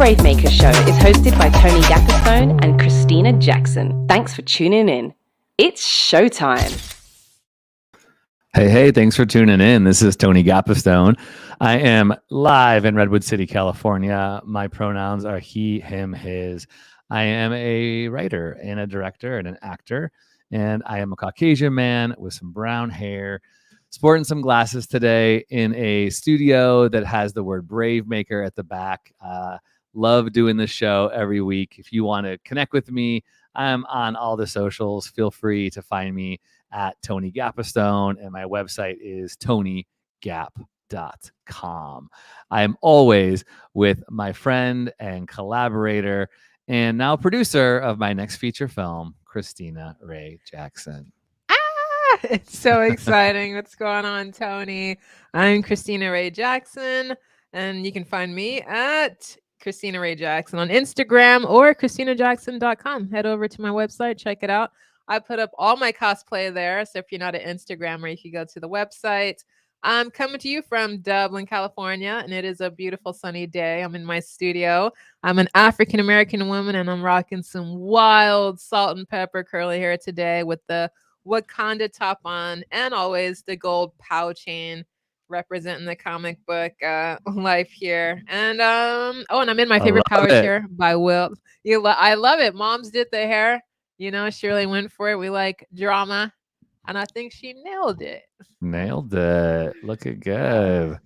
Bravemaker Show is hosted by Tony Gapperstone and Christina Jackson. Thanks for tuning in. It's showtime. Hey, thanks for tuning in. This is Tony Gapperstone. I am live in Redwood City, California. My pronouns are he, him, his. I am a writer and a director and an actor, and I am a Caucasian man with some brown hair, sporting some glasses today in a studio that has the word Bravemaker at the back. Love doing this show every week. If you want to connect with me, I'm on all the socials. Feel free to find me at Tony Gapperstone, and my website is tonygap.com. I am always with my friend and collaborator and now producer of my next feature film, Christina Ray Jackson. It's so exciting. What's going on, Tony? I'm Christina Ray Jackson, and you can find me at Christina Ray Jackson on Instagram or ChristinaJackson.com. Head over to my website, check it out. I put up all my cosplay there, so if you're not an Instagrammer, you can go to the website. I'm coming to you from Dublin, California, and it is a beautiful sunny day. I'm in my studio. I'm an African-American woman, and I'm rocking some wild salt and pepper curly hair today with the Wakanda top on, and always the gold POW chain representing the comic book life here. And and I'm in my favorite power chair by Will. I love it. Moms did the hair. You know, Shirley went for it. We like drama, and I think she nailed it. Nailed it. Looking good.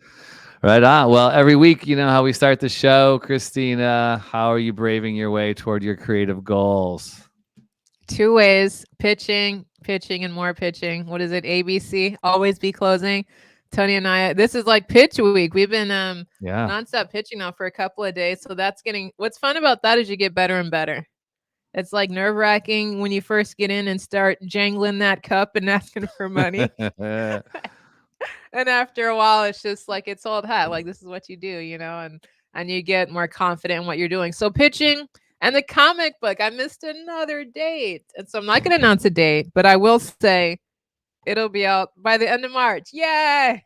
Right on. Well, every week, you know how we start the show. Christina, how are you braving your way toward your creative goals? 2 ways: pitching, and more pitching. What is it? ABC, always be closing. Tony and I, this is like pitch week. We've been nonstop pitching now for a couple of days. So that's what's fun about that is you get better and better. It's like nerve-wracking when you first get in and start jangling that cup and asking for money. And after a while, it's just like it's old hat. Like, this is what you do, you know, and you get more confident in what you're doing. So pitching and the comic book, I missed another date. And so I'm not going to announce a date, but I will say it'll be out by the end of March. Yay!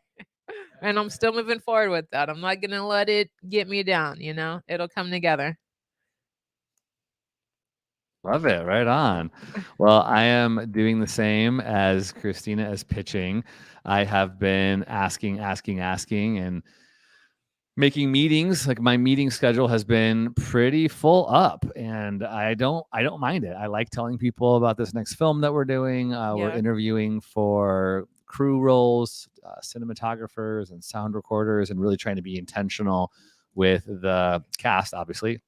And I'm still moving forward with that. I'm not going to let it get me down, you know? It'll come together. Love it. Right on. Well, I am doing the same as Christina as pitching. I have been asking and making meetings. Like, my meeting schedule has been pretty full up, and I don't mind it. I like telling people about this next film that we're doing. We're interviewing for crew roles, cinematographers and sound recorders, and really trying to be intentional with the cast, obviously,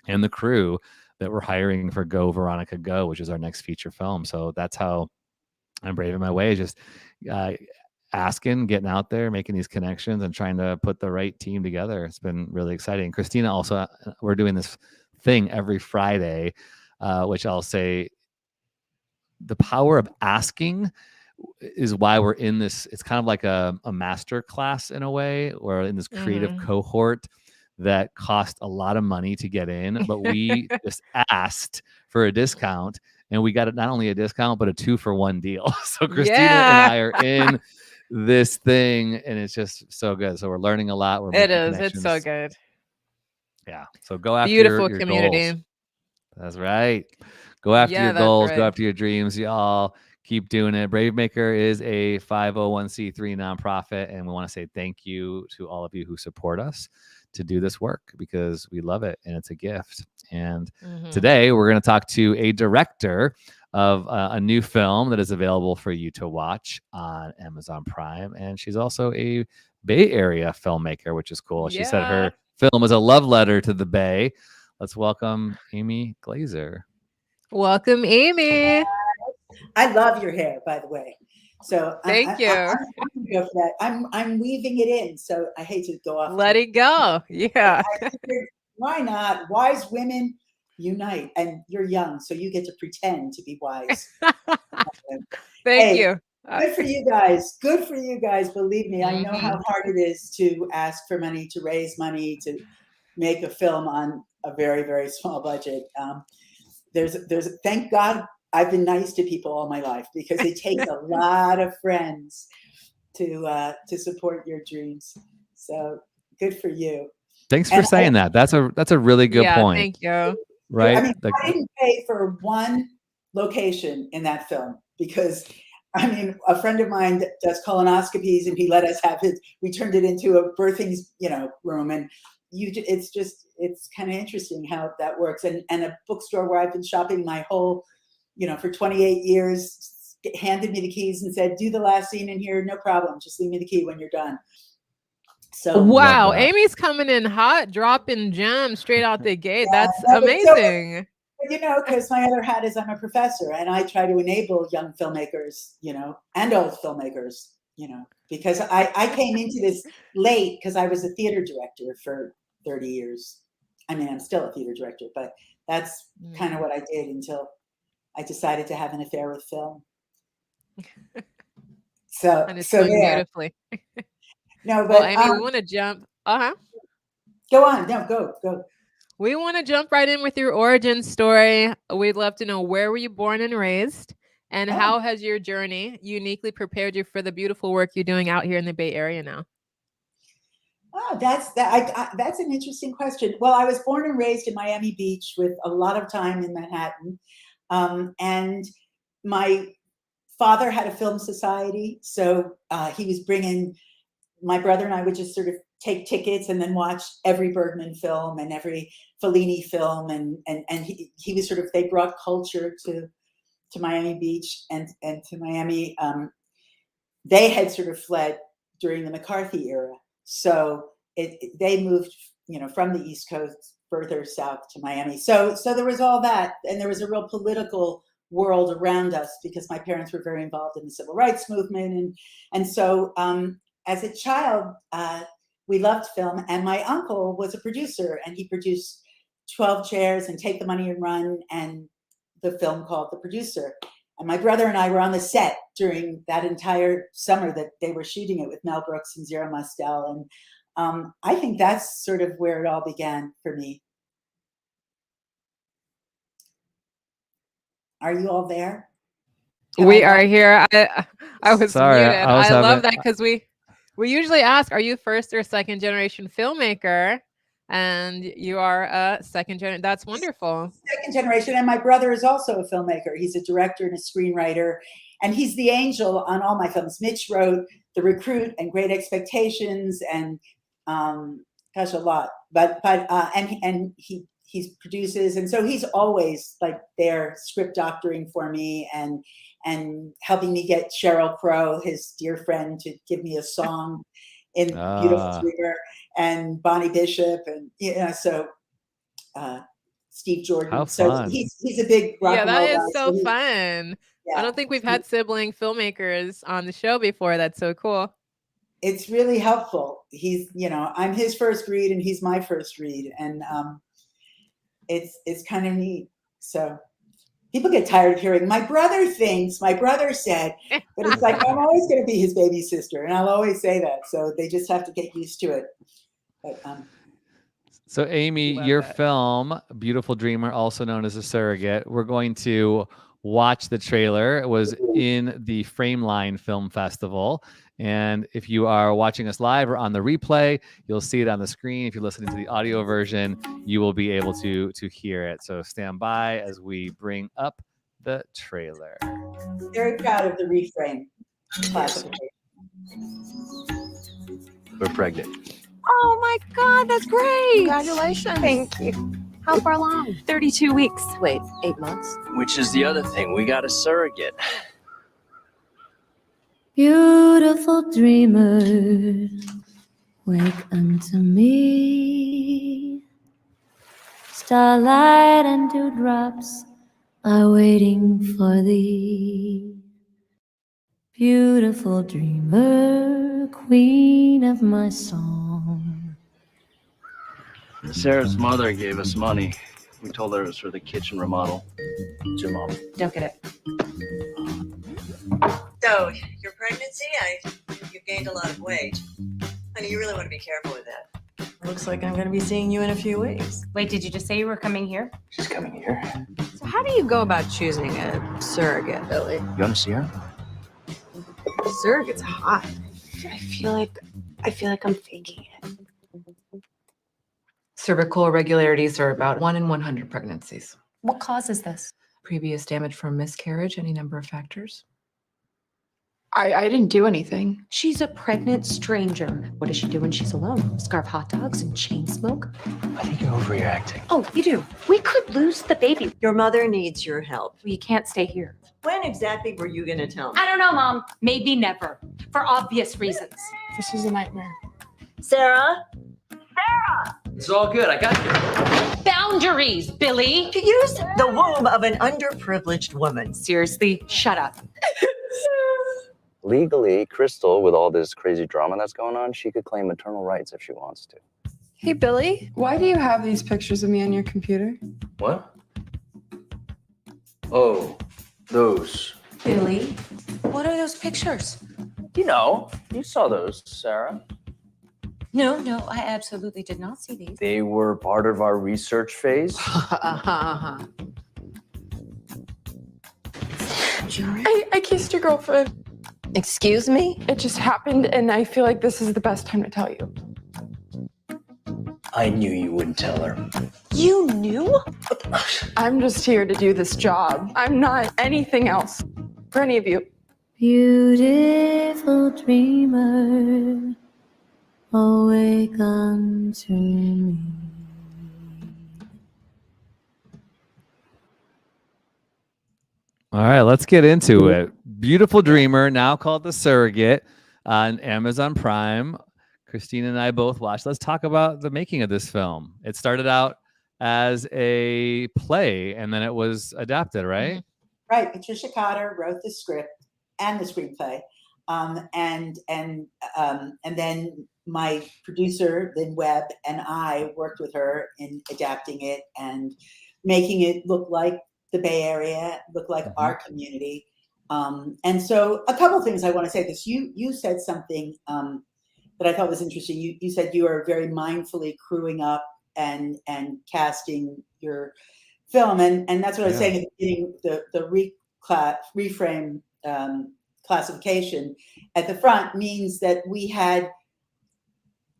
and the crew that we're hiring for Go Veronica Go, which is our next feature film. So that's how I'm braving my way, just asking, getting out there, making these connections, and trying to put the right team together. It's been really exciting. Christina, also, we're doing this thing every Friday, which I'll say the power of asking is why we're in this. It's kind of like a master class in a way. We're in this creative cohort that cost a lot of money to get in, but we just asked for a discount, and we got not only a discount, but a 2-for-1 deal. So Christina and I are in this thing, and it's just so good. So we're learning a lot. It's so good. Yeah. So go after beautiful your community. Goals. That's right. Go after your goals. Right. Go after your dreams, y'all. Keep doing it. Bravemaker is a 501c3 nonprofit, and we want to say thank you to all of you who support us to do this work, because we love it and it's a gift. And today we're going to talk to a director of a new film that is available for you to watch on Amazon Prime. And she's also a Bay Area filmmaker, which is cool. She said her film is a love letter to the Bay. Let's welcome Amy Glazer. Welcome, Amy. I love your hair, by the way. So thank you. I'm go for that. I'm weaving it in, so I hate to go off. Let it go. Yeah. Why not? Wise women unite, and you're young, so you get to pretend to be wise. Thank you. Good for you guys. Good for you guys. Believe me, I know how hard it is to ask for money, to raise money, to make a film on a very, very small budget. There's thank God I've been nice to people all my life, because it takes a lot of friends to support your dreams. So good for you. Thanks for And saying that. That's a really good Yeah, point. thank you. Right? I mean, I didn't pay for one location in that film because, I mean, a friend of mine does colonoscopies, and he let us have his. We turned it into a birthing, room, and it's kind of interesting how that works. And a bookstore where I've been shopping my whole, for 28 years, handed me the keys and said, "Do the last scene in here, no problem. Just leave me the key when you're done." So Wow, that. Amy's coming in hot, dropping gems straight out the gate. Yeah, That's no, but amazing. because my other hat is I'm a professor, and I try to enable young filmmakers, and old filmmakers, because I came into this late because I was a theater director for 30 years. I mean, I'm still a theater director, but that's kind of what I did until I decided to have an affair with film. So, And it's so going there. beautifully. No, but Well, Amy, we want to jump. Go on. No, go. We want to jump right in with your origin story. We'd love to know, where were you born and raised, and how has your journey uniquely prepared you for the beautiful work you're doing out here in the Bay Area now? Oh, that's an interesting question. Well, I was born and raised in Miami Beach with a lot of time in Manhattan, and my father had a film society, so he was bringing. My brother and I would just sort of take tickets and then watch every Bergman film and every Fellini film, and he was sort of, they brought culture to Miami Beach and to Miami. They had sort of fled during the McCarthy era, so they moved, from the East Coast further south to Miami. So there was all that, and there was a real political world around us because my parents were very involved in the civil rights movement, and so. As a child, we loved film, and my uncle was a producer, and he produced 12 Chairs and Take the Money and Run, and the film called The Producer. And my brother and I were on the set during that entire summer that they were shooting it with Mel Brooks and Zero Mostel. And I think that's sort of where it all began for me. Are you all there? We are here. I was Sorry, muted. I love that because we usually ask, are you first or second generation filmmaker? And you are a second generation. That's wonderful. Second generation. And my brother is also a filmmaker. He's a director and a screenwriter. And he's the angel on all my films. Mitch wrote The Recruit and Great Expectations and a lot. But he produces, and so he's always like there script doctoring for me and helping me get Sheryl Crow, his dear friend, to give me a song in Beautiful Dreamer, and Bonnie Bishop, and Steve Jordan. How so fun. he's a big rock and roll guy. That is so fun. Yeah. I don't think we've had sibling filmmakers on the show before. That's so cool. It's really helpful. He's, I'm his first read and he's my first read, and it's kind of neat. So people get tired of hearing my brother said, but it's like, I'm always going to be his baby sister, and I'll always say that. So they just have to get used to it. But, so Amy, your film, Beautiful Dreamer, also known as A Surrogate, we're going to watch the trailer. It was in the Frameline Film Festival. And if you are watching us live or on the replay, you'll see it on the screen. If you're listening to the audio version, you will be able to hear it. So stand by as we bring up the trailer. Very proud of the reframe classification. We're pregnant. Oh my God, that's great. Congratulations. Thank you. How far along? 32 weeks. Wait, 8 months? Which is the other thing. We got a surrogate. Beautiful dreamer, wake unto me. Starlight and dewdrops are waiting for thee. Beautiful dreamer, queen of my song. Sarah's mother gave us money. We told her it was for the kitchen remodel. It's your mom. Don't get it. So, your pregnancy, you've gained a lot of weight. Honey, you really want to be careful with that. Looks like I'm going to be seeing you in a few weeks. Wait, did you just say you were coming here? She's coming here. So how do you go about choosing a surrogate, Billy? You want to see her? Surrogate's hot. I feel like I'm faking it. Cervical irregularities are about 1 in 100 pregnancies. What causes this? Previous damage from miscarriage, any number of factors. I didn't do anything. She's a pregnant stranger. What does she do when she's alone? Scarf hot dogs and chain smoke? I think you're overreacting. Oh, you do. We could lose the baby. Your mother needs your help. You can't stay here. When exactly were you going to tell me? I don't know, Mom. Maybe never. For obvious reasons. This is a nightmare. Sarah? It's all good. I got you. Boundaries, Billy. To use the womb of an underprivileged woman. Seriously, shut up. Legally, Crystal, with all this crazy drama that's going on, she could claim maternal rights if she wants to. Hey, Billy, why do you have these pictures of me on your computer? What? Oh, those. Billy, what are those pictures? You know, you saw those, Sarah. No, I absolutely did not see these. They were part of our research phase. I kissed your girlfriend. Excuse me? It just happened, and I feel like this is the best time to tell you. I knew you wouldn't tell her. You knew? I'm just here to do this job. I'm not anything else for any of you. Beautiful dreamer, awake unto me. All right, let's get into it. Beautiful Dreamer, now called The Surrogate on Amazon Prime. Christina and I both watched. Let's talk about the making of this film. It started out as a play, and then it was adapted, right? Right. Patricia Cotter wrote the script and the screenplay, and then my producer Lynn Webb and I worked with her in adapting it and making it look like the Bay Area, look like our community. And so a couple of things I want to say. This you said something that I thought was interesting. You said you are very mindfully crewing up and casting your film, and that's what I was saying at the beginning. The reframe classification at the front means that we had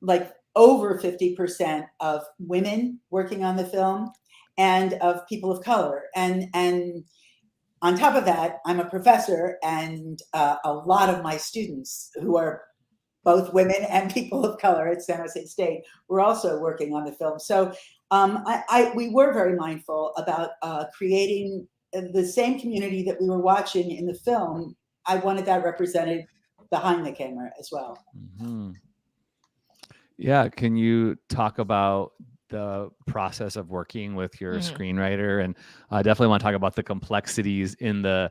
like over 50% of women working on the film and of people of color, and on top of that, I'm a professor, and a lot of my students who are both women and people of color at San Jose State were also working on the film. So we were very mindful about creating the same community that we were watching in the film. I wanted that represented behind the camera as well. Mm-hmm. Yeah, can you talk about the process of working with your screenwriter? And I definitely want to talk about the complexities in the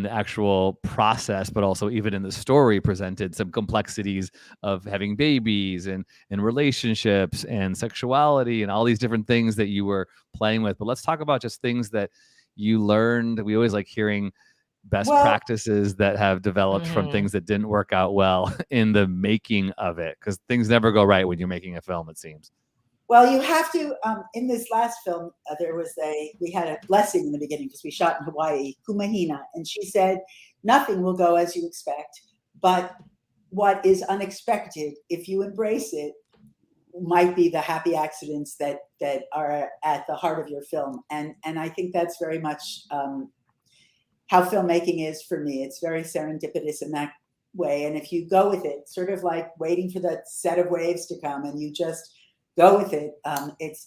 actual process, but also even in the story presented some complexities of having babies and relationships and sexuality and all these different things that you were playing with. But let's talk about just things that you learned. We always like hearing best practices that have developed from things that didn't work out well in the making of it, because things never go right when you're making a film, it seems. Well, you have to, in this last film, we had a blessing in the beginning because we shot in Hawaii, Kumahina, and she said, nothing will go as you expect, but what is unexpected, if you embrace it, might be the happy accidents that are at the heart of your film. And I think that's very much how filmmaking is for me. It's very serendipitous in that way. And if you go with it, sort of like waiting for that set of waves to come and you just go with it,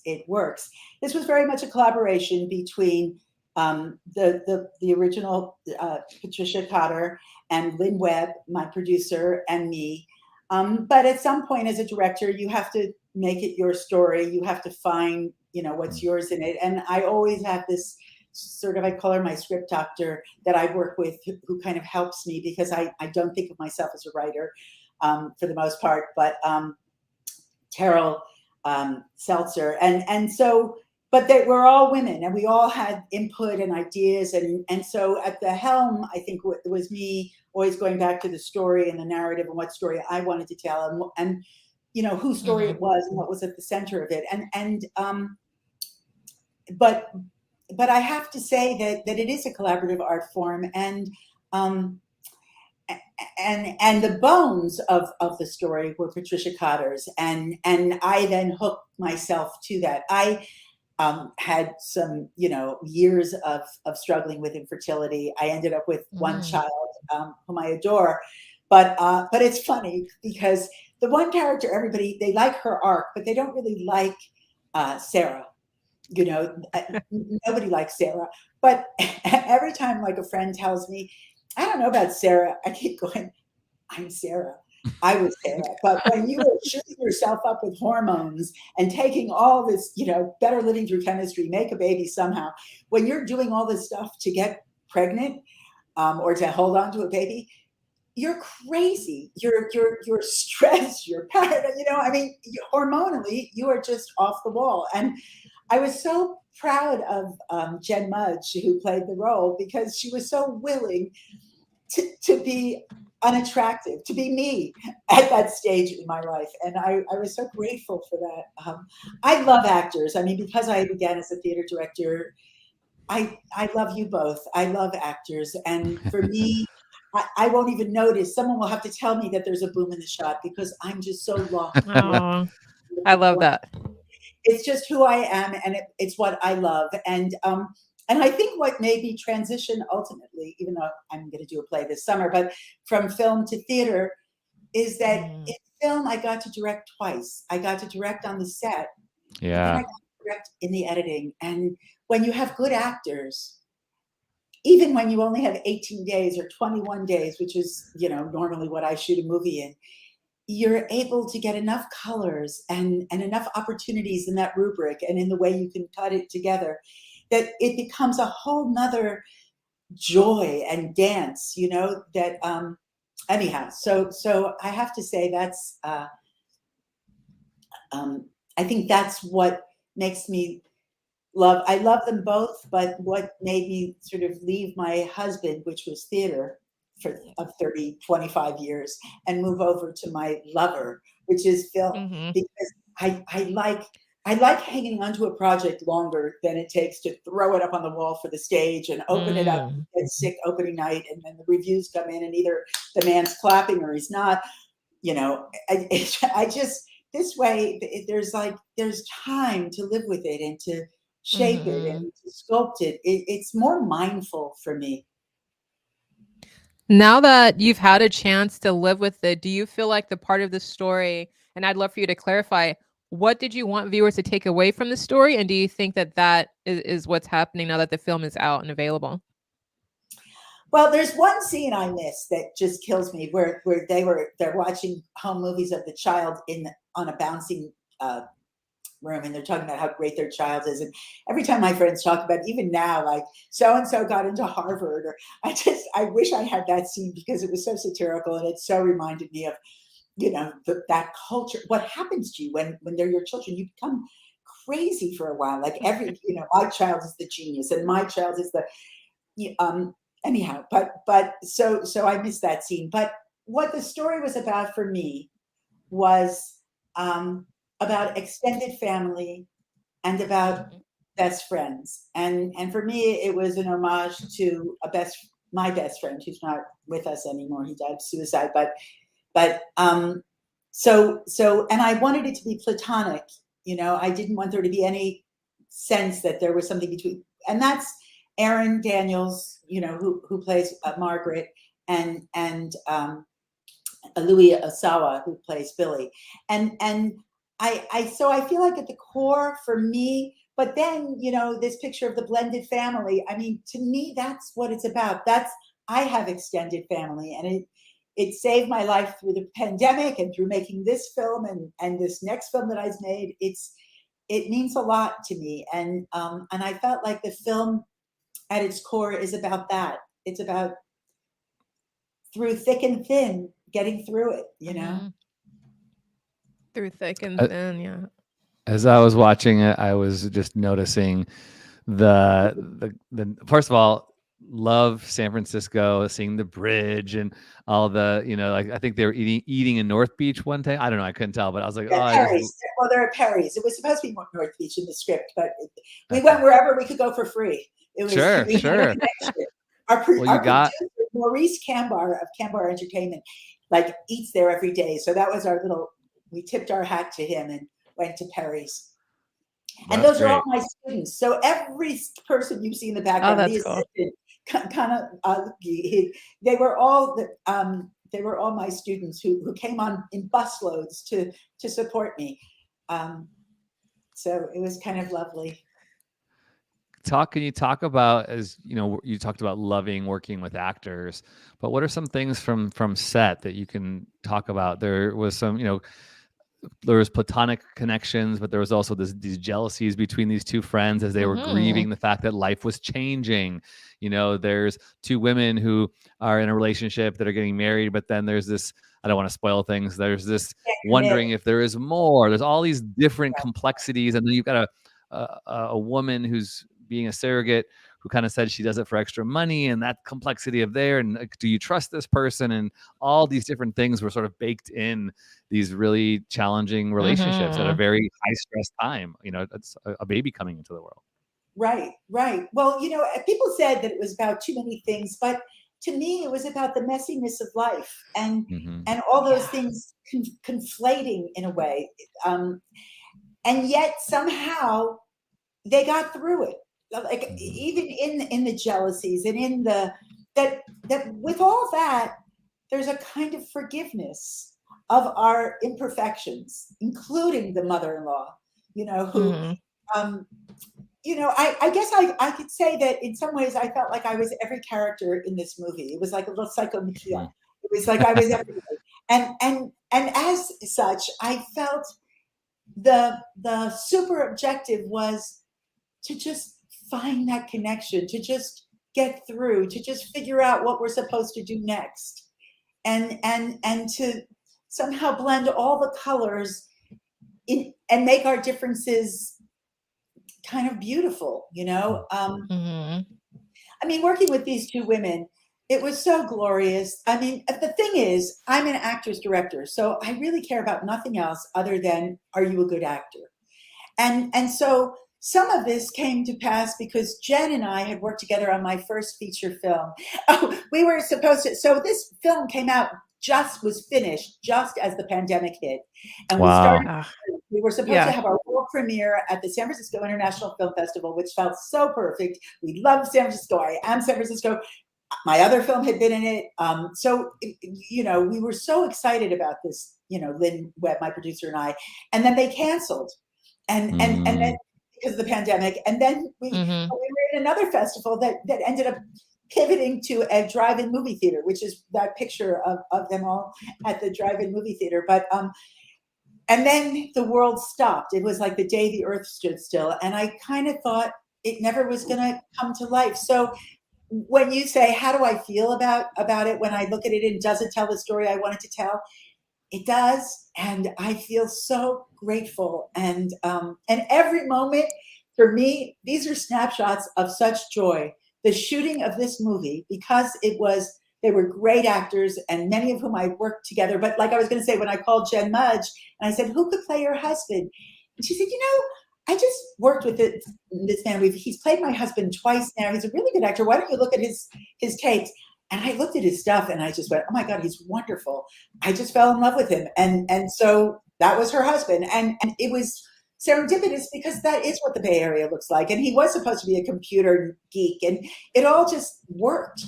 it works. This was very much a collaboration between the original Patricia Cotter and Lynn Webb, my producer, and me. But at some point as a director, you have to make it your story. You have to find, what's yours in it. And I always have this sort of, I call her my script doctor that I work with who kind of helps me, because I don't think of myself as a writer for the most part, but Terrell Seltzer. And so, but we're all women and we all had input and ideas. And so at the helm, I think it was me always going back to the story and the narrative and what story I wanted to tell and whose story it was and what was at the center of it. But I have to say that it is a collaborative art form, and and the bones of the story were Patricia Cotter's, and I then hooked myself to that. I had some, years of struggling with infertility. I ended up with one child whom I adore, but it's funny because the one character, everybody, they like her arc, but they don't really like Sarah. Nobody likes Sarah. But every time like a friend tells me, I don't know about Sarah, I keep going, I'm Sarah. I was Sarah. But when you are shooting yourself up with hormones and taking all this, better living through chemistry, make a baby somehow, when you're doing all this stuff to get pregnant or to hold on to a baby, you're crazy. You're stressed. You're paranoid. Hormonally, you are just off the wall. And I was so proud of Jen Mudge, who played the role, because she was so willing to be unattractive, to be me at that stage in my life. And I was so grateful for that. I love actors. I mean, because I began as a theater director, I love you both. I love actors. And for me, I won't even notice. Someone will have to tell me that there's a boom in the shot because I'm just so lost. Oh, I love that. It's just who I am, and it's what I love. And I think what made me transition ultimately, even though I'm going to do a play this summer, but from film to theater, is that in film I got to direct twice. I got to direct on the set. Yeah. And I got to direct in the editing. And when you have good actors, even when you only have 18 days or 21 days, which is, normally what I shoot a movie in, you're able to get enough colors and enough opportunities in that rubric and in the way you can cut it together that it becomes a whole nother joy and dance, that anyhow. So I have to say that's I think that's what makes me I love them both, but what made me sort of leave my husband, which was theater, of 25 years, and move over to my lover, which is film, because I like hanging onto a project longer than it takes to throw it up on the wall for the stage and open it up, get sick opening night, and then the reviews come in and either the man's clapping or he's not. I just, this way there's time to live with it and to shape it and to sculpt it. It's more mindful for me. Now that you've had a chance to live with it, do you feel like the part of the story, and I'd love for you to clarify, what did you want viewers to take away from the story? And do you think that is what's happening now that the film is out and available? Well, there's one scene I missed that just kills me, where they're watching home movies of the child on a bouncing room, and they're talking about how great their child is. And every time my friends talk about, even now, like so-and-so got into Harvard, or I wish I had that scene because it was so satirical and it so reminded me of, that culture. What happens to you when they're your children? You become crazy for a while. Like my child is the genius and my child is the, anyhow, but so I missed that scene. But what the story was about for me was, about extended family and about best friends. And for me, it was an homage to my best friend, who's not with us anymore. He died of suicide, but so, and I wanted it to be platonic. I didn't want there to be any sense that there was something between, and that's Erin Daniels, who plays Margaret, and Louis Osawa, who plays Billy. And so I feel like at the core for me, but then, this picture of the blended family, I mean, to me, that's what it's about. I have extended family, and it saved my life through the pandemic and through making this film and this next film that I've made. It means a lot to me. And I felt like the film at its core is about that. It's about through thick and thin, getting through it, Through thick and thin, yeah. As I was watching it, I was just noticing the first of all, love San Francisco, seeing the bridge and all the, I think they were eating in North Beach one day. I don't know, I couldn't tell, but I was like, well, they're at Perry's. It was supposed to be North Beach in the script, but we went wherever we could go for free. It was sure. Our producer Maurice Cambar of Cambar Entertainment, like eats there every day. So that was our little, we tipped our hat to him and went to Perry's. And That's those are all great. my students. So every person you see in the background, that's the cool. assistant, they were all my students who came on in busloads to support me. So it was kind of lovely. Can you talk about, as you know, you talked about loving working with actors, but what are some things from set that you can talk about? There was some, there was platonic connections, but there was also these jealousies between these two friends as they were grieving the fact that life was changing. There's two women who are in a relationship that are getting married, but then there's this, I don't want to spoil things, there's this wondering if there is more. There's all these different complexities, and then you've got a woman who's being a surrogate who kind of said she does it for extra money, and that complexity of there, and like, do you trust this person? And all these different things were sort of baked in these really challenging relationships at a very high stress time. It's a baby coming into the world. Right. Well, people said that it was about too many things, but to me, it was about the messiness of life and all those things conflating in a way. And yet somehow they got through it. Like even in the jealousies and in that with all that, there's a kind of forgiveness of our imperfections, including the mother-in-law, who, I guess I could say that in some ways I felt like I was every character in this movie. It was like a little psychomekia. It was like I was everything. And as such, I felt the super objective was to just find that connection, to just get through, to just figure out what we're supposed to do next, and to somehow blend all the colors in and make our differences kind of beautiful. I mean, working with these two women, it was so glorious. I mean, the thing is, I'm an actress director, so I really care about nothing else other than, are you a good actor? And so some of this came to pass because Jen and I had worked together on my first feature film. We were supposed to, so this film came out, was finished just as the pandemic hit. And we were supposed to have our world premiere at the San Francisco International Film Festival, which felt so perfect. We loved San Francisco. I am San Francisco. My other film had been in it. We were so excited about this, Lynn Webb, my producer, and I. And then they canceled. And then because of the pandemic, and then we were in another festival that ended up pivoting to a drive-in movie theater, which is that picture of them all at the drive-in movie theater. But and then the world stopped. It was like the day the earth stood still, and I kind of thought it never was going to come to life. So when you say, how do I feel about it when I look at it and does it tell the story I wanted to tell? It does, and I feel so grateful. And every moment for me, these are snapshots of such joy. The shooting of this movie, because they were great actors, and many of whom I worked together. But like I was going to say, when I called Jen Mudge and I said, "Who could play your husband?" And she said, I just worked with this man. He's played my husband twice now. He's a really good actor. Why don't you look at his tapes? And I looked at his stuff and I just went, oh my God, he's wonderful. I just fell in love with him. And so that was her husband. And it was serendipitous because that is what the Bay Area looks like. And he was supposed to be a computer geek, and it all just worked,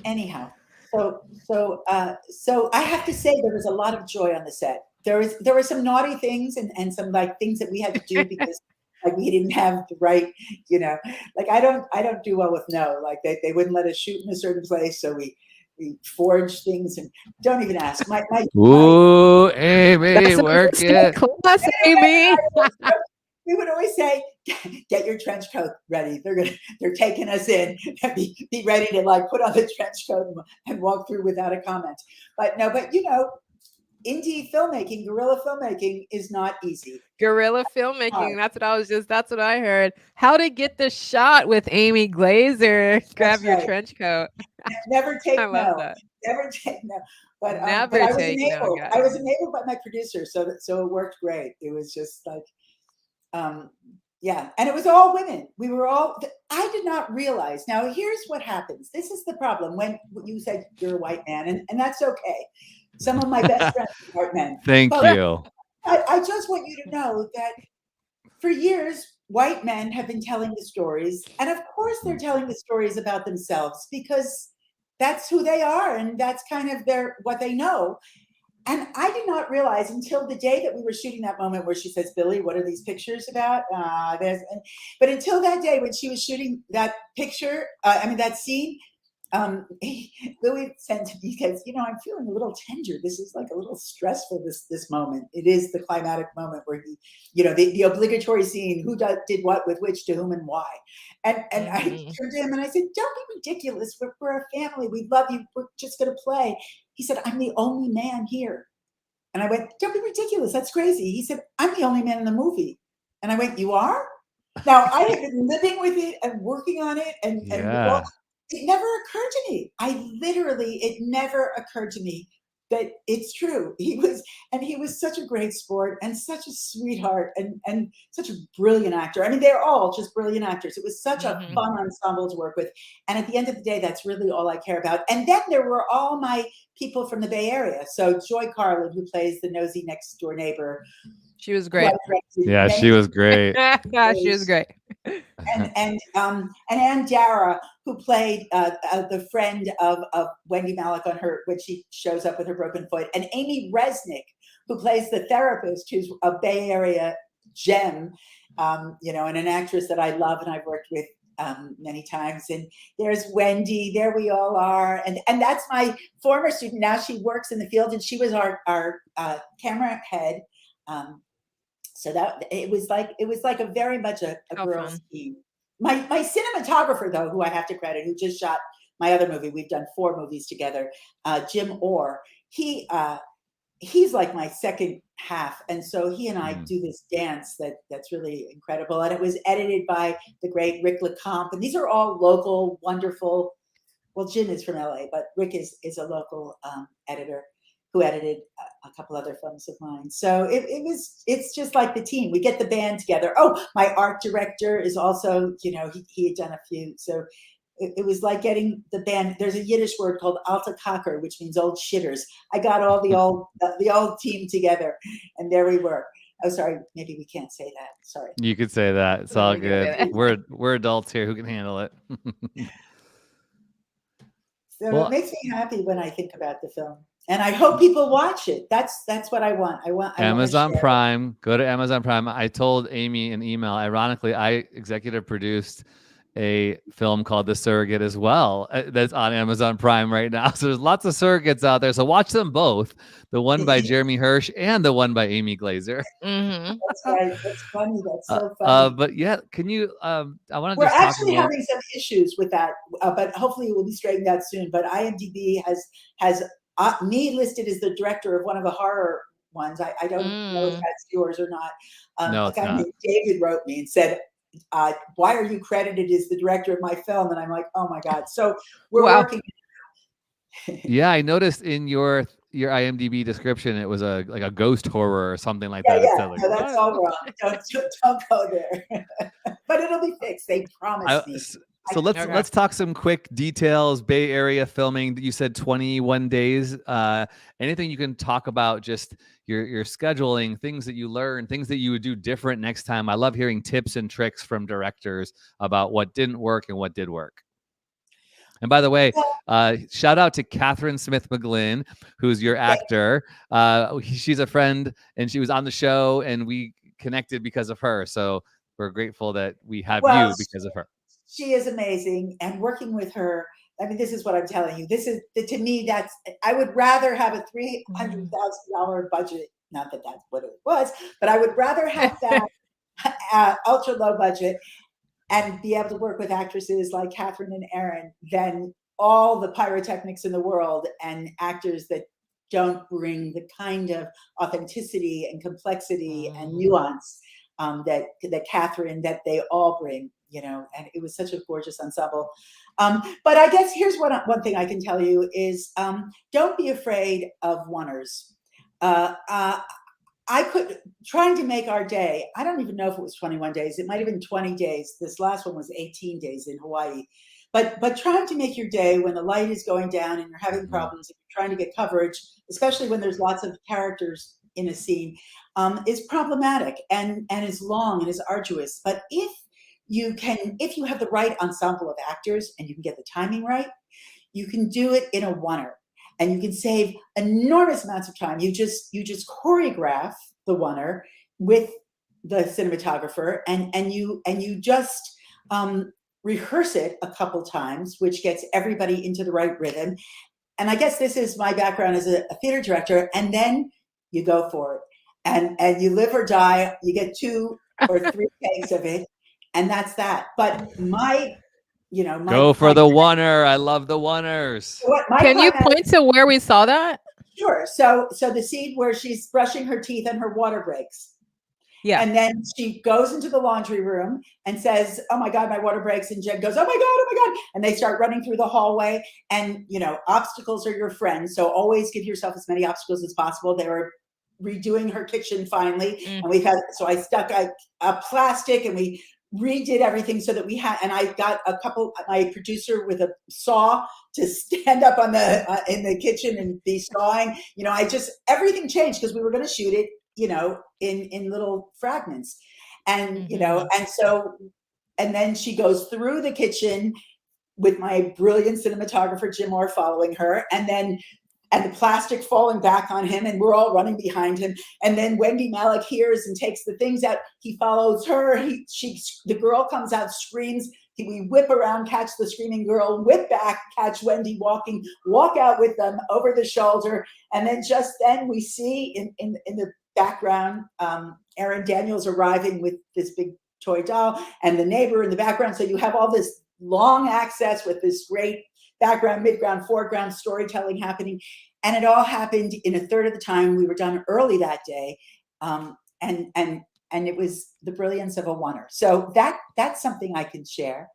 anyhow. So I have to say there was a lot of joy on the set. There were some naughty things and some like things that we had to do because like we didn't have the right, like I don't do well with no, like they wouldn't let us shoot in a certain place. So we forged things, and don't even ask. Ooh, Amy, work it. Class, Amy. We would always say, get your trench coat ready. They're taking us in. Be ready to like put on the trench coat and walk through without a comment. But indie filmmaking, guerrilla filmmaking is not easy. Guerrilla filmmaking. That's what I heard. How to get the shot with Amy Glazer. Grab your trench coat. Never take I love that. Never take no. But I was enabled by my producer, so it worked great. It was just like Yeah, and it was all women. We were all, I did not realize. Now, here's what happens. This is the problem when you said you're a white man, and that's okay. Some of my best friends are white men. Thank you. I just want you to know that for years, white men have been telling the stories. And of course, they're telling the stories about themselves because that's who they are. And that's kind of what they know. And I did not realize until the day that we were shooting that moment where she says, Billy, what are these pictures about? But until that day when she was shooting that picture, that scene, Louis said to me, because, I'm feeling a little tender. This is like a little stressful, this moment. It is the climatic moment where he, the obligatory scene, who did what with which, to whom, and why. And I turned to him and I said, don't be ridiculous. We're a family. We love you. We're just going to play. He said, I'm the only man here. And I went, don't be ridiculous. That's crazy. He said, I'm the only man in the movie. And I went, you are? Now, I had been living with it and working on it. And it never occurred to me. It never occurred to me that it's true. He was such a great sport and such a sweetheart and such a brilliant actor. I mean, they're all just brilliant actors. It was such a fun ensemble to work with. And at the end of the day, that's really all I care about. And then there were all my people from the Bay Area. So Joy Carlin, who plays the nosy next door neighbor. She was great. Yeah, she was great. She was great. And Ann Dara, who played the friend of Wendy Malick on her when she shows up with her broken foot, and Amy Resnick, who plays the therapist, who's a Bay Area gem, and an actress that I love and I've worked with many times. And there's Wendy. There we all are, and that's my former student. Now she works in the field, and she was our camera head. So that it was like a very much a girl's team. My cinematographer, though, who I have to credit, who just shot my other movie, we've done 4 movies together, Jim Orr, he's like my second half. And so he and I do this dance that's really incredible. And it was edited by the great Rick LeComte. And these are all local, wonderful, well, Jim is from LA, but Rick is a local editor who edited a couple other films of mine. So it's just like the team. We get the band together. Oh, my art director is also, he had done a few. So it was like getting the band. There's a Yiddish word called Alta Kaker, which means old shitters. I got all the old team together, and there we were. Oh, sorry, maybe we can't say that. Sorry. You could say that. It's all good. We're adults here who can handle it. So it makes me happy when I think about the film. And I hope people watch it. That's what I want. I want Amazon Prime. Go to Amazon Prime. I told Amy an email. Ironically, I executive produced a film called The Surrogate as well. That's on Amazon Prime right now. So there's lots of surrogates out there. So watch them both. The one by Jeremy Hirsch and the one by Amy Glazer. That's right. That's funny. That's so funny. But yeah, can you? I want to. We're actually having some issues with that, but hopefully it will be straightened out soon. But IMDb has me listed as the director of one of the horror ones. I don't know if that's yours or not. No, a guy named David wrote me and said, why are you credited as the director of my film? And I'm like, oh my God. So we're working. Yeah, I noticed in your IMDb description, it was like a ghost horror or something like that. Yeah, no, that's all wrong. Don't go there. But it'll be fixed. They promised me. So let's talk some quick details. Bay Area filming. You said 21 days. Anything you can talk about? Just your scheduling, things that you learn, things that you would do different next time. I love hearing tips and tricks from directors about what didn't work and what did work. And by the way, shout out to Catherine Smith McGlynn, who's your actor. She's a friend, and she was on the show, and we connected because of her. So we're grateful that we have you because of her. She is amazing, and working with her. I mean, this is what I'm telling you. This is to me. I would rather have a $300,000 budget. Not that that's what it was, but I would rather have that ultra low budget and be able to work with actresses like Catherine and Erin than all the pyrotechnics in the world and actors that don't bring the kind of authenticity and complexity and nuance that Catherine, that they all bring, and it was such a gorgeous ensemble. But I guess here's one thing I can tell you is don't be afraid of oneers. I could trying to make our day. I don't even know if it was 21 days. It might have been 20 days. This last one was 18 days in Hawaii. But trying to make your day when the light is going down and you're having problems and you're trying to get coverage, especially when there's lots of characters in a scene, is problematic and is long and is arduous. But if you have the right ensemble of actors and you can get the timing right, you can do it in a oneer. And you can save enormous amounts of time. You just choreograph the oneer with the cinematographer, and you just rehearse it a couple times, which gets everybody into the right rhythm. And I guess this is my background as a theater director. And then you go for it, and you live or die. You get 2 or 3 takes of it, and that's that. But go for the oneer. I love the oneers. Can you point to where we saw that? Sure. So the scene where she's brushing her teeth and her water breaks. Yeah. And then she goes into the laundry room and says, "Oh my God, my water breaks." And Jen goes, "Oh my God, oh my God." And they start running through the hallway. And, obstacles are your friend. So always give yourself as many obstacles as possible. They were redoing her kitchen finally. And so I stuck a plastic and we redid everything so that we had, and I got my producer with a saw to stand up on in the kitchen and be sawing. Everything changed because we were going to shoot it, in little fragments. And, and then she goes through the kitchen with my brilliant cinematographer, Jim Orr, following her. And the plastic falling back on him, and we're all running behind him. And then Wendy Malick hears and takes the things out. He follows her. The girl comes out, screams. We whip around, catch the screaming girl, whip back, catch Wendy walking, walk out with them over the shoulder. And then just then we see in the background, Erin Daniels arriving with this big toy doll and the neighbor in the background. So you have all this long access with this great background, midground, foreground storytelling happening. And it all happened in a third of the time. We were done early that day. And it was the brilliance of a oneer. So that's something I can share.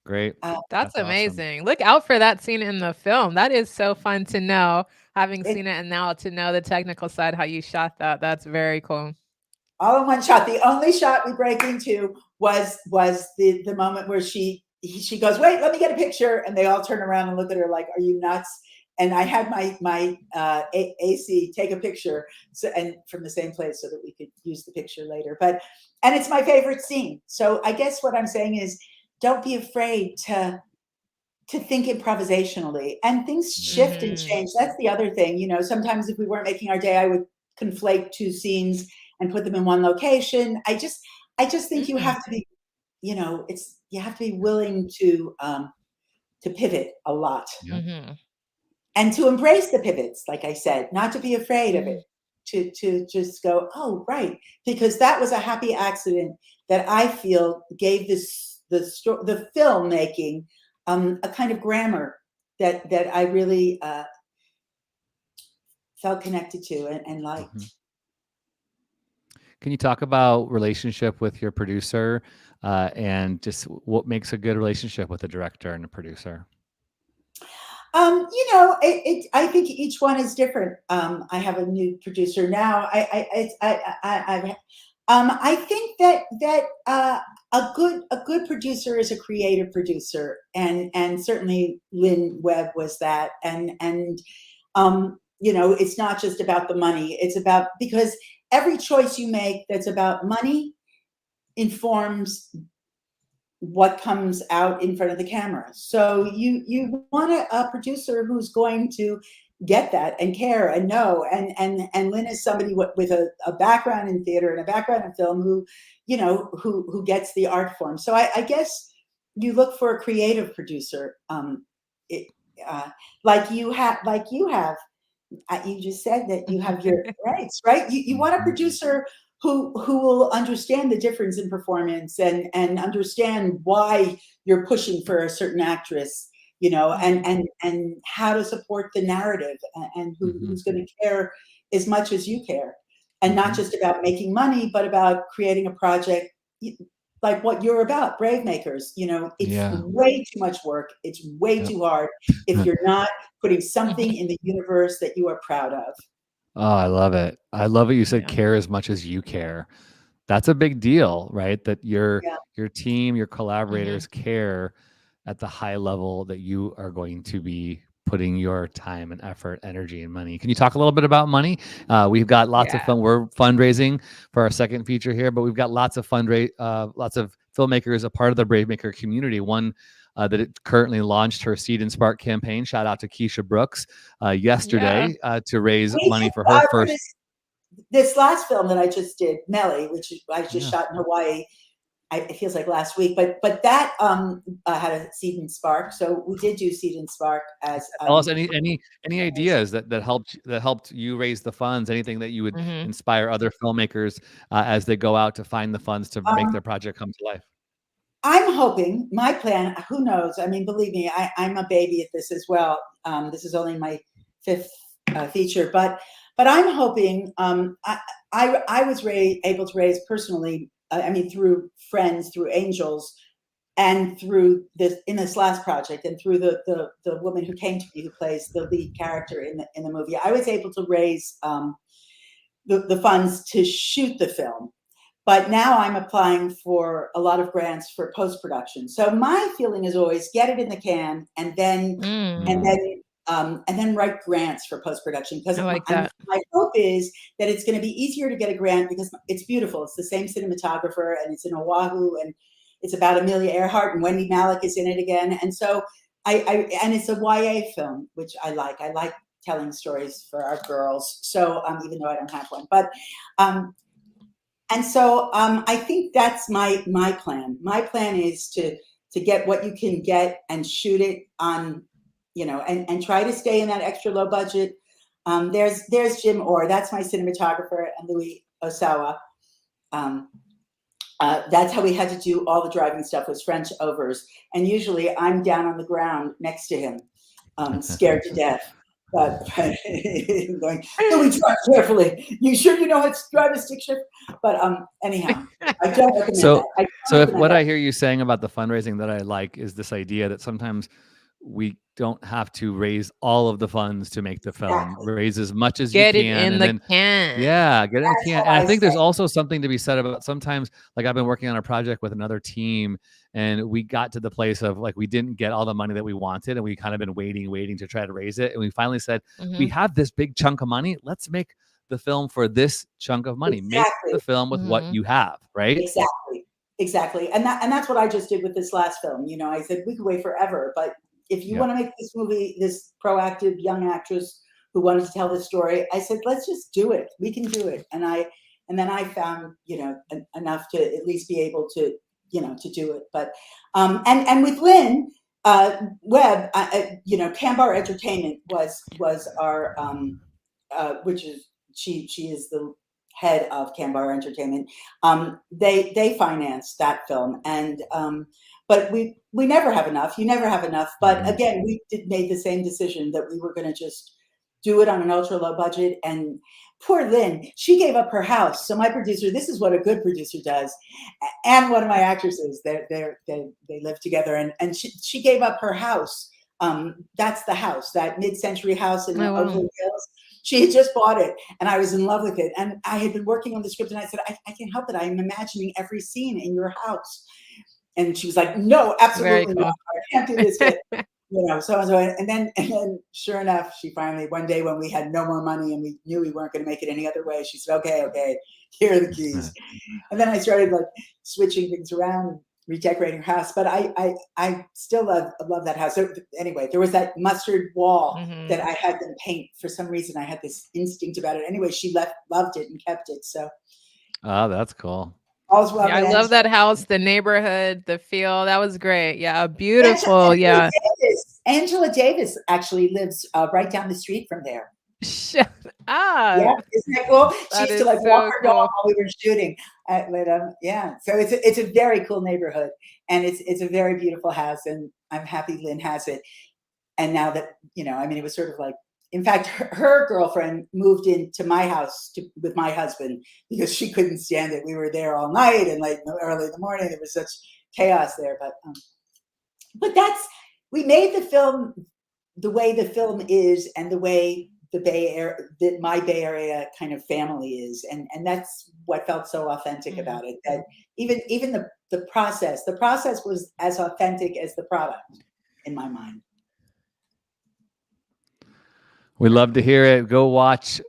Great. That's amazing. Awesome. Look out for that scene in the film. That is so fun to know, having seen it and now to know the technical side, how you shot that. That's very cool. All in one shot. The only shot we break into was the moment where she goes, "Wait, let me get a picture." And they all turn around and look at her like, "Are you nuts?" And I had my AC take a picture, and from the same place so that we could use the picture later. And it's my favorite scene. So I guess what I'm saying is, don't be afraid to think improvisationally, and things shift and change. That's the other thing. Sometimes if we weren't making our day, I would conflate 2 scenes and put them in one location. I just think you have to be, you have to be willing to pivot a lot. Mm-hmm. And to embrace the pivots, like I said, not to be afraid of it, to just go, "Oh, right," because that was a happy accident that I feel gave the filmmaking a kind of grammar that I really felt connected to and liked. Mm-hmm. Can you talk about relationship with your producer and just what makes a good relationship with a director and a producer? I think each one is different. I have a new producer now. I think that a good producer is a creative producer, and certainly Lynn Webb was that. And it's not just about the money. It's about, because every choice you make that's about money informs what comes out in front of the camera. So you want a producer who's going to get that and care and know. And Lynn is somebody with a background in theater and a background in film who gets the art form. So I guess you look for a creative producer, like you have. You just said that you have your rights, right? You want a producer who will understand the difference in performance and understand why you're pushing for a certain actress, and how to support the narrative, and who's going to care as much as you care, and not just about making money, but about creating a project like what you're about, Brave Makers. It's way too much work. It's way too hard if you're not putting something in the universe that you are proud of. Oh, I love it. I love it. You said Yeah. care as much as you care. That's a big deal, right? That your team, your collaborators care at the high level that you are going to be putting your time and effort, energy, and money. Can you talk a little bit about money? We've got lots of fun. We're fundraising for our second feature here, but we've got lots of lots of filmmakers, a part of the Brave Maker community. One that it currently launched her Seed and Spark campaign. Shout out to Keisha Brooks yesterday to raise money for her first. This last film that I just did, Meli, which I just shot in Hawaii, it feels like last week, but that had a Seed and Spark. So we did do Seed and Spark as. Tell us any ideas that helped you raise the funds. Anything that you would inspire other filmmakers as they go out to find the funds to make their project come to life. I'm hoping, my plan, who knows? I mean, believe me, I'm a baby at this as well. This is only my 5th feature, but I'm hoping, I was able to raise personally, I mean, through friends, through angels, and through in this last project, and through the woman who came to me, who plays the lead character in the movie, I was able to raise the funds to shoot the film. But now I'm applying for a lot of grants for post-production. So my feeling is always get it in the can, and then write grants for post-production. Because my hope is that it's going to be easier to get a grant because it's beautiful. It's the same cinematographer, and it's in Oahu, and it's about Amelia Earhart, and Wendy Malick is in it again. And so and it's a YA film, which I like. I like telling stories for our girls. So even though I don't have one, but. And so I think that's my plan. My plan is to get what you can get and shoot it on, and try to stay in that extra low budget. There's Jim Orr. That's my cinematographer, and Louis Osawa. That's how we had to do all the driving stuff, was French overs. And usually I'm down on the ground next to him, scared to death. But going, Louis, drive carefully. You sure you know how to drive a stick shift? But anyhow, I don't recommend that. So if what I hear you saying about the fundraising that I like is this idea that sometimes we don't have to raise all of the funds to make the film. Raise as much as you can. Get it in the can. Yeah, get it in the can. And I think there's also something to be said about sometimes, like I've been working on a project with another team, and we got to the place of like we didn't get all the money that we wanted, and we kind of been waiting to try to raise it. And we finally said, we have this big chunk of money. Let's make the film for this chunk of money. Make the film with what you have, right? Exactly. And that's what I just did with this last film. I said we could wait forever, but if you want to make this movie, this proactive young actress who wanted to tell this story, I said, let's just do it. We can do it. And then I found, enough to at least be able to, to do it. But, and with Lynn Webb, Cambar Entertainment was our, which is, she is the head of Cambar Entertainment. They financed that film, and but we never have enough. You never have enough. But again, we made the same decision that we were going to just do it on an ultra low budget. And poor Lynn, she gave up her house. So my producer, this is what a good producer does, and one of my actresses, they live together, and she gave up her house. That's the house, that mid-century house in Oakland Hills. She had just bought it, and I was in love with it. And I had been working on the script, and I said, I can't help it. I'm imagining every scene in your house. And she was like, no, absolutely not. I can't do this. And then sure enough, she finally, one day when we had no more money and we knew we weren't going to make it any other way, she said, okay, here are the keys. And then I started like switching things around, redecorating her house. But I still love that house. So anyway, there was that mustard wall that I had them paint. For some reason, I had this instinct about it. Anyway, she loved it and kept it. So. Oh, that's cool. Yeah, I love that house, the neighborhood, the feel. That was great. Yeah, beautiful. Angela Davis actually lives right down the street from there. Shut up. Yeah, isn't that cool? She used to like walk her dog while we were shooting. So it's a very cool neighborhood, and it's a very beautiful house, and I'm happy Lynn has it. And now that it was sort of like. In fact, her girlfriend moved into my house with my husband because she couldn't stand it. We were there all night and like early in the morning. There was such chaos there. But we made the film the way the film is and the way the Bay Area, that my Bay Area kind of family is, and that's what felt so authentic about it. That even the process was as authentic as the product in my mind. We love to hear it. Go watch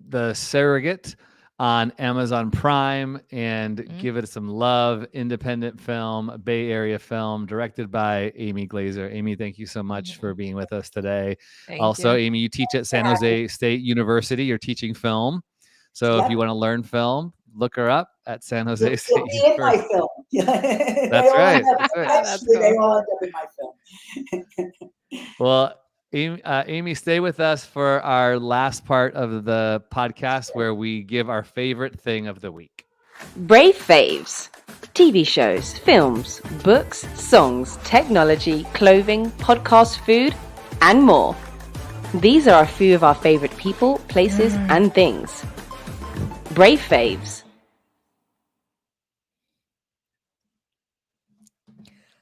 The Surrogate on Amazon Prime and give it some love. Independent film, Bay Area film, directed by Amy Glazer. Amy, thank you so much for being with us today. Thank you. Amy, you teach at San Jose State University. You're teaching film. So if you want to learn film, look her up at San Jose State University. In my film. That's right. They all end up in my film. Well, Amy, stay with us for our last part of the podcast where we give our favorite thing of the week. Brave faves. TV shows, films, books, songs, technology, clothing, podcast, food, and more. These are a few of our favorite people, places, and things. Brave faves.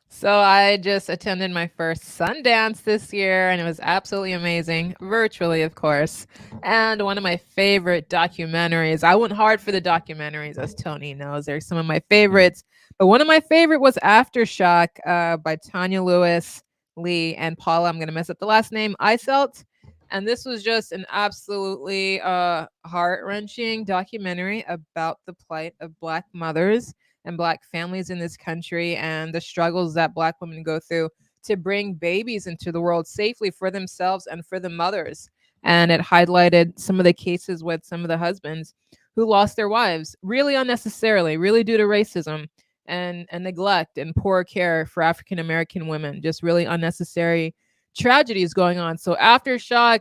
So I just attended my first Sundance this year, and it was absolutely amazing, virtually, of course. And one of my favorite documentaries, I went hard for the documentaries, as Tony knows. They're some of my favorites. But one of my favorite was Aftershock by Tanya Lewis, Lee, and Paula, I'm going to mess up the last name, Eiselt. And this was just an absolutely heart-wrenching documentary about the plight of Black mothers and Black families in this country and the struggles that Black women go through to bring babies into the world safely for themselves and for the mothers. And it highlighted some of the cases with some of the husbands who lost their wives really unnecessarily, really due to racism and neglect and poor care for African American women, just really unnecessary tragedies going on. So Aftershock,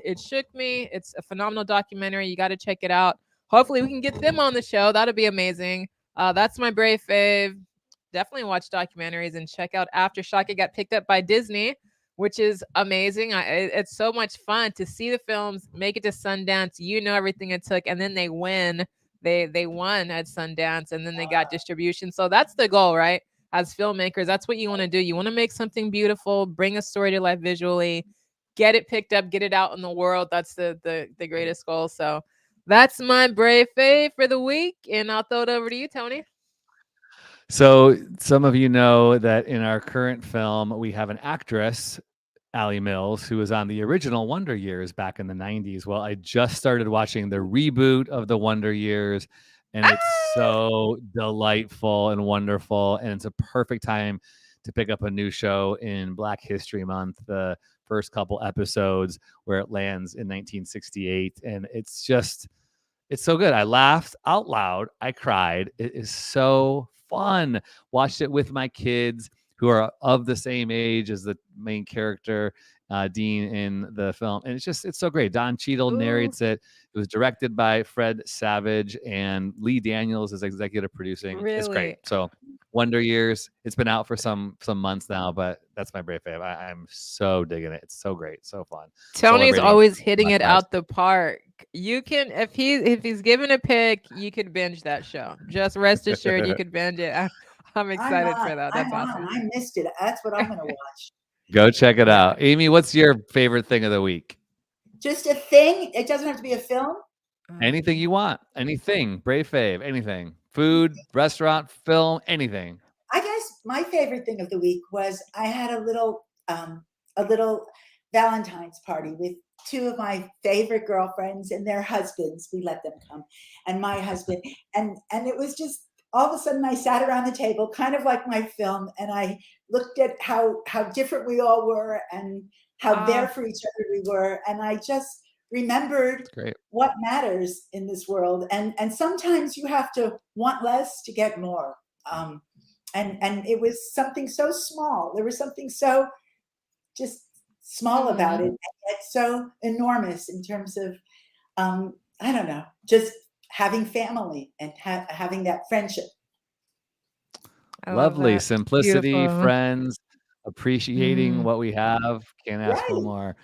it shook me. It's a phenomenal documentary. You got to check it out. Hopefully we can get them on the show. That'd be amazing. That's my brave fave. Definitely watch documentaries and check out Aftershock. It got picked up by Disney, which is amazing. It's so much fun to see the films, make it to Sundance. You know everything it took, and then they win. They won at Sundance, and then they got distribution. So that's the goal, right? As filmmakers, that's what you want to do. You want to make something beautiful, bring a story to life visually, get it picked up, get it out in the world. That's the greatest goal. So that's my brave fave for the week, and I'll throw it over to you, Tony. So some of you know that in our current film, we have an actress, Allie Mills, who was on the original Wonder Years back in the 90s. Well, I just started watching the reboot of the Wonder Years, and it's so delightful and wonderful, and it's a perfect time to pick up a new show in Black History Month, the first couple episodes where it lands in 1968, and it's so good. I laughed out loud. I cried. It is so fun. Watched it with my kids who are of the same age as the main character, Dean, in the film. And it's so great. Don Cheadle narrates it. It was directed by Fred Savage, and Lee Daniels is executive producing. Really? It's great. So Wonder Years, it's been out for some months now, but that's my brave fave. I'm so digging it. It's so great. So fun. Tony's always hitting it out the park. You can, if he's given a pick, you could binge that show. Just rest assured, you could binge it. I'm excited for that. That's awesome. I missed it. That's what I'm going to watch. Go check it out. Amy, what's your favorite thing of the week? Just a thing. It doesn't have to be a film. Anything you want. Anything. Brave fave. Anything. Food, restaurant, film, anything. I guess my favorite thing of the week was I had a little Valentine's party with two of my favorite girlfriends and their husbands. We let them come, and my husband, and it was just all of a sudden I sat around the table, kind of like my film, and I looked at how different we all were and how there for each other we were, and I just remembered what matters in this world, and sometimes you have to want less to get more, and it was something so small. There was something so just small about it, and yet so enormous in terms of I don't know, just having family and having that friendship. Lovely. Simplicity, friends, appreciating what we have. Can't ask for more.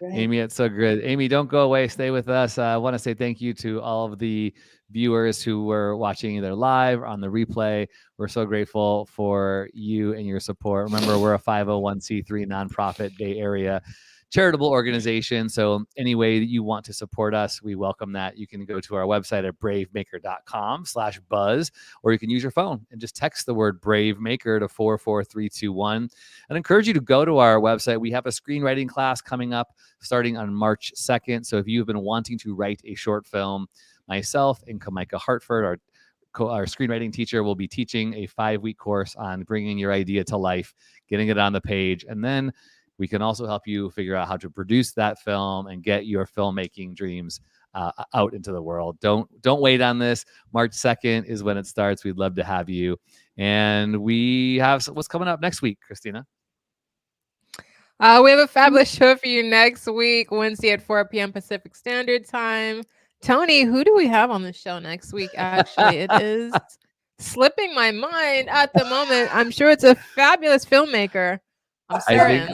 Right. Amy, it's so good. Amy, don't go away. Stay with us. I want to say thank you to all of the viewers who were watching either live or on the replay. We're so grateful for you and your support. Remember, we're a 501c3 nonprofit Bay Area charitable organization. So any way that you want to support us, we welcome that. You can go to our website at bravemaker.com/buzz, or you can use your phone and just text the word Brave Maker to 44321. And encourage you to go to our website. We have a screenwriting class coming up starting on March 2nd. So if you've been wanting to write a short film, myself and Kamika Hartford, our screenwriting teacher, will be teaching a 5-week course on bringing your idea to life, getting it on the page, and then we can also help you figure out how to produce that film and get your filmmaking dreams out into the world. Don't wait on this. March 2nd is when it starts. We'd love to have you. And we have what's coming up next week, Christina? We have a fabulous show for you next week, Wednesday at 4 p.m. Pacific Standard Time. Tony, who do we have on the show next week? Actually, it is slipping my mind at the moment. I'm sure it's a fabulous filmmaker. I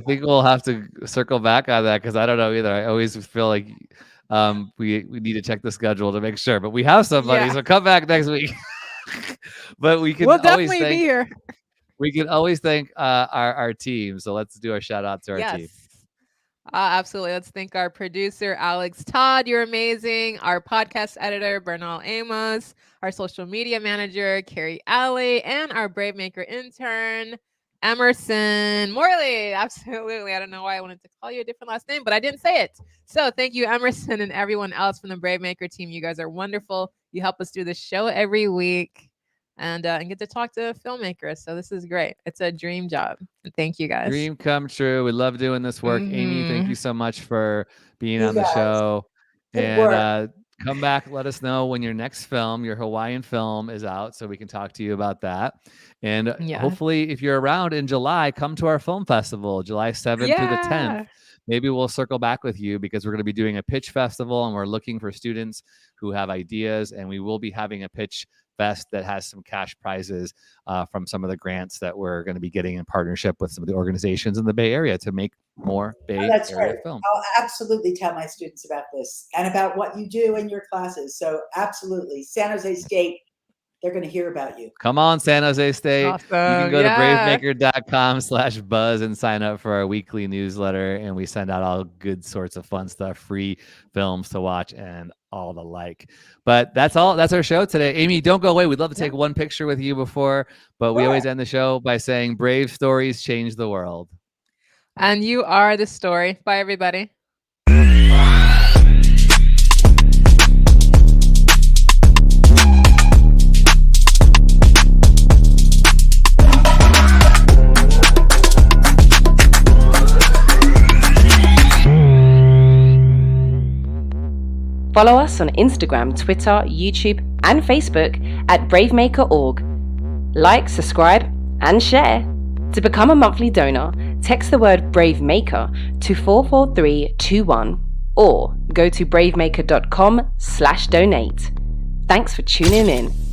think we'll have to circle back on that because I don't know either. I always feel like we need to check the schedule to make sure. But we have somebody, so come back next week. But we'll definitely be here. We can always thank our team. So let's do a shout out to our team. Absolutely. Let's thank our producer, Alex Todd. You're amazing. Our podcast editor, Bernal Amos. Our social media manager, Carrie Alley. And our Brave Maker intern, Emerson Morley. Absolutely. I don't know why I wanted to call you a different last name, but I didn't say it. So thank you, Emerson, and everyone else from the Brave Maker team. You guys are wonderful. You help us do this show every week and get to talk to filmmakers. So this is great. It's a dream job. And thank you, guys. Dream come true. We love doing this work. Amy, thank you so much for being on the show. And come back. Let us know when your next film, your Hawaiian film, is out so we can talk to you about that. And hopefully, if you're around in July, come to our film festival, July 7th through the 10th. Maybe we'll circle back with you because we're going to be doing a pitch festival and we're looking for students who have ideas. And we will be having a pitch fest that has some cash prizes from some of the grants that we're going to be getting in partnership with some of the organizations in the Bay Area to make more Bay Area films. I'll absolutely tell my students about this and about what you do in your classes. So absolutely, San Jose State, they're going to hear about you. Come on, San Jose State. Awesome. You can go to bravemaker.com/buzz and sign up for our weekly newsletter. And we send out all good sorts of fun stuff, free films to watch and all the like. But that's all. That's our show today. Amy, don't go away. We'd love to take one picture with you before, but we always end the show by saying brave stories change the world. And you are the story. Bye, everybody. Follow us on Instagram, Twitter, YouTube, and Facebook at bravemaker.org. Like, subscribe, and share. To become a monthly donor, text the word BraveMaker to 44321 or go to bravemaker.com/donate. Thanks for tuning in.